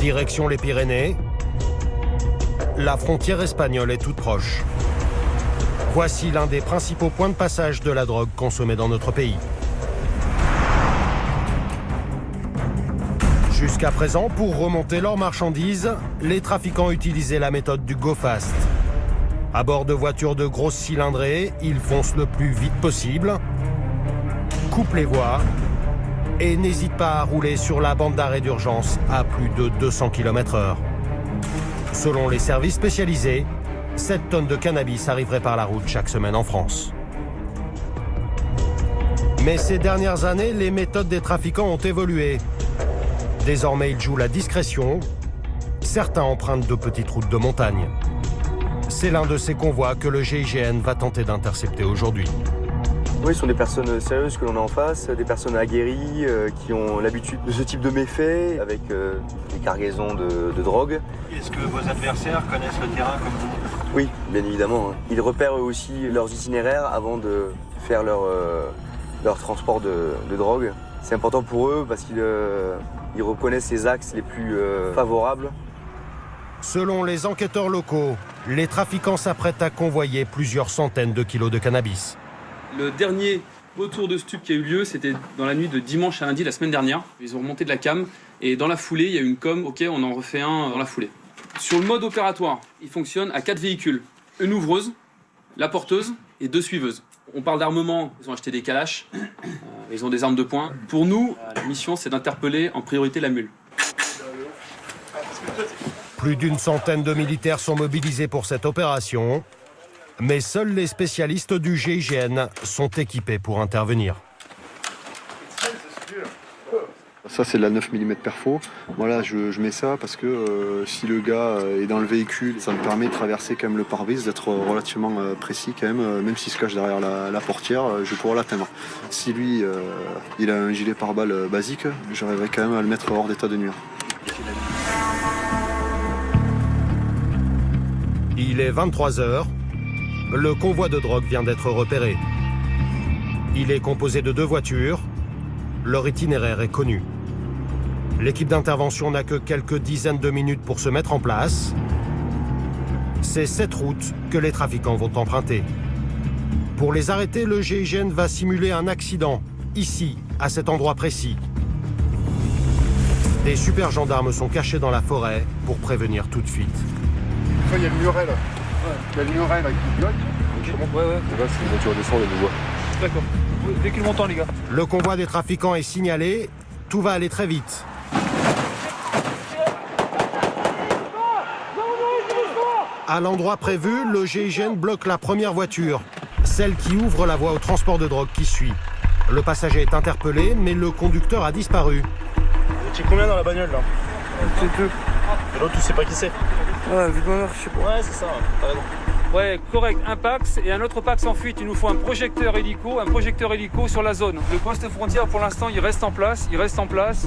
Direction les Pyrénées. La frontière espagnole est toute proche. Voici l'un des principaux points de passage de la drogue consommée dans notre pays. Jusqu'à présent, pour remonter leurs marchandises, les trafiquants utilisaient la méthode du go fast. À bord de voitures de grosses cylindrées, ils foncent le plus vite possible, coupent les voies et n'hésitent pas à rouler sur la bande d'arrêt d'urgence à plus de 200 km/h. Selon les services spécialisés, 7 tonnes de cannabis arriveraient par la route chaque semaine en France. Mais ces dernières années, les méthodes des trafiquants ont évolué. Désormais, ils jouent la discrétion. Certains empruntent de petites routes de montagne. C'est l'un de ces convois que le GIGN va tenter d'intercepter aujourd'hui. Oui, ce sont des personnes sérieuses que l'on a en face, des personnes aguerries qui ont l'habitude de ce type de méfaits avec des cargaisons de drogue. Est-ce que vos adversaires connaissent le terrain comme vous? Oui, bien évidemment. Ils repèrent eux aussi leurs itinéraires avant de faire leur transport de drogue. C'est important pour eux parce qu'ils reconnaissent les axes les plus favorables. Selon les enquêteurs locaux, les trafiquants s'apprêtent à convoyer plusieurs centaines de kilos de cannabis. Le dernier retour de stup qui a eu lieu, c'était dans la nuit de dimanche à lundi la semaine dernière. Ils ont remonté de la cam et dans la foulée, il y a eu une com, ok, on en refait un dans la foulée. Sur le mode opératoire, il fonctionne à 4 véhicules. Une ouvreuse, la porteuse et 2 suiveuses. On parle d'armement, ils ont acheté des calaches, ils ont des armes de poing. Pour nous, la mission, c'est d'interpeller en priorité la mule. Plus d'une centaine de militaires sont mobilisés pour cette opération, mais seuls les spécialistes du GIGN sont équipés pour intervenir. Ça, c'est de la 9 mm perfo. Voilà, je mets ça parce que si le gars est dans le véhicule, ça me permet de traverser quand même le pare-brise, d'être relativement précis quand même s'il se cache derrière la portière, je vais pouvoir l'atteindre. Si lui, il a un gilet pare-balles basique, j'arriverai quand même à le mettre hors d'état de nuire. Il est 23h. Le convoi de drogue vient d'être repéré. Il est composé de 2 voitures. Leur itinéraire est connu. L'équipe d'intervention n'a que quelques dizaines de minutes pour se mettre en place. C'est cette route que les trafiquants vont emprunter. Pour les arrêter, le GIGN va simuler un accident, ici, à cet endroit précis. Des super gendarmes sont cachés dans la forêt pour prévenir tout de suite. Il y a le muret là. Il y a le muret là qui bloque. Ouais. Là, c'est une voiture descend, on nous voit. D'accord. Véhicule montant, les gars. Le convoi des trafiquants est signalé. Tout va aller très vite. À l'endroit prévu, le GIGN bloque la première voiture, celle qui ouvre la voie au transport de drogue qui suit. Le passager est interpellé, mais le conducteur a disparu. Vous étiez combien dans la bagnole là? C'est deux. Et l'autre, tu sais pas qui c'est? Ouais, vu de ma mère, je sais pas. Ouais, c'est ça, t'as raison. Ouais, correct, un Pax et un autre Pax en fuite. Il nous faut un projecteur hélico sur la zone. Le poste frontière, pour l'instant, il reste en place.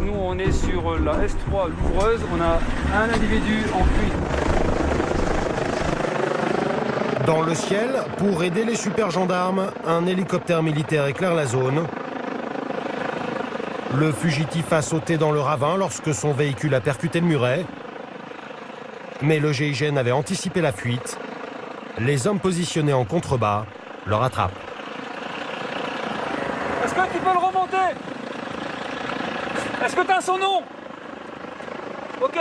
Nous, on est sur la S3 Louvreuse. On a un individu en fuite. Dans le ciel, pour aider les super gendarmes, un hélicoptère militaire éclaire la zone. Le fugitif a sauté dans le ravin lorsque son véhicule a percuté le muret. Mais le GIGN avait anticipé la fuite. Les hommes positionnés en contrebas le rattrapent. Est-ce que tu peux le remonter? Est-ce que tu as son nom? Ok.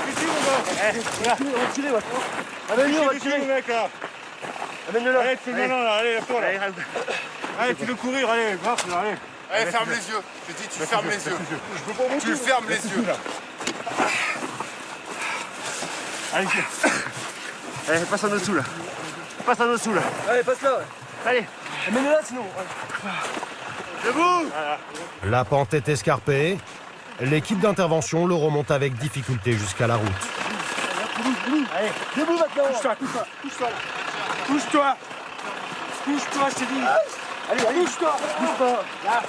Ici, mon gars. Retirez, va. Amène-le, retirez, mec, là. Amène-le là. Allez, fais le malin, là. Allez, lève-toi, là. Allez, tu veux courir, allez, grave, là, allez. Allez, ferme les yeux. Je dis, tu fermes les yeux. Tu fermes les yeux. Allez, allez, passe en dessous, là. Passe en dessous, là. Allez, passe là. Allez. Amène-le là, sinon. Debout. La pente est escarpée. L'équipe d'intervention le remonte avec difficulté jusqu'à la route. Allez, Debout maintenant. touche-toi, touche-toi, là. Touche-toi. Touche-toi, je t'ai dit. Allez, touche-toi. Bouge pas. Là.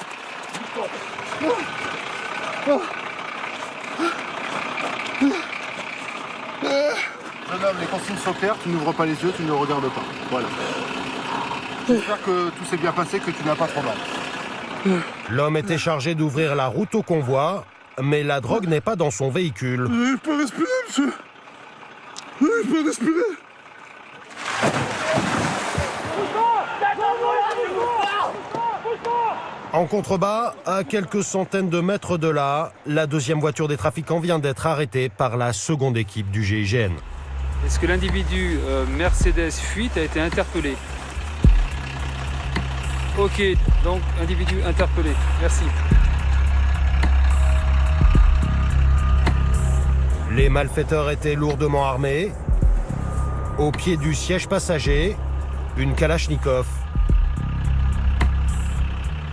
Jeune homme, les consignes sont claires, tu n'ouvres pas les yeux, tu ne regardes pas. Voilà. J'espère que tout s'est bien passé, que tu n'as pas trop mal. L'homme était chargé d'ouvrir la route au convoi. mais la drogue n'est pas dans son véhicule. Je peux respirer, monsieur. Je peux respirer. En contrebas, à quelques centaines de mètres de là, la deuxième voiture des trafiquants vient d'être arrêtée par la seconde équipe du GIGN. Est-ce que l'individu Mercedes fuite a été interpellé? Ok, donc individu interpellé. Merci. Les malfaiteurs étaient lourdement armés. Au pied du siège passager, une Kalachnikov.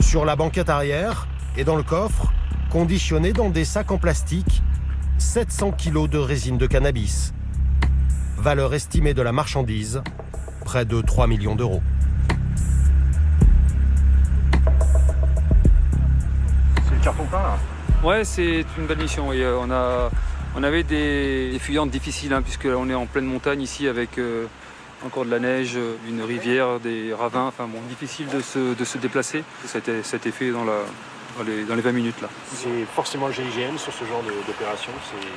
Sur la banquette arrière et dans le coffre, conditionné dans des sacs en plastique, 700 kilos de résine de cannabis. Valeur estimée de la marchandise, près de 3 millions d'euros. C'est le carton plein là. Ouais, c'est une belle mission. Et, on avait des fuyantes difficiles, hein, puisque on est en pleine montagne ici avec encore de la neige, une rivière, des ravins. Enfin bon, difficile de se déplacer. Ça a été fait dans les 20 minutes là. C'est forcément le GIGN sur ce genre d'opération.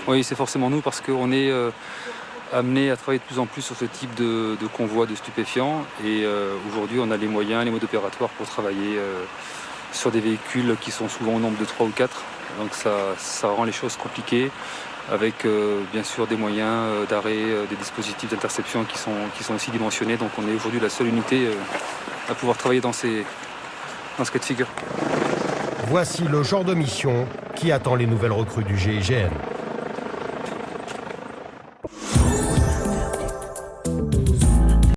Oui, c'est forcément nous parce qu'on est amené à travailler de plus en plus sur ce type de convoi de stupéfiants. Et aujourd'hui, on a les moyens, les modes opératoires pour travailler sur des véhicules qui sont souvent au nombre de 3 ou 4. Donc ça rend les choses compliquées, avec bien sûr des moyens d'arrêt, des dispositifs d'interception qui sont aussi dimensionnés. Donc on est aujourd'hui la seule unité à pouvoir travailler dans ce cas de figure. Voici le genre de mission qui attend les nouvelles recrues du GIGN.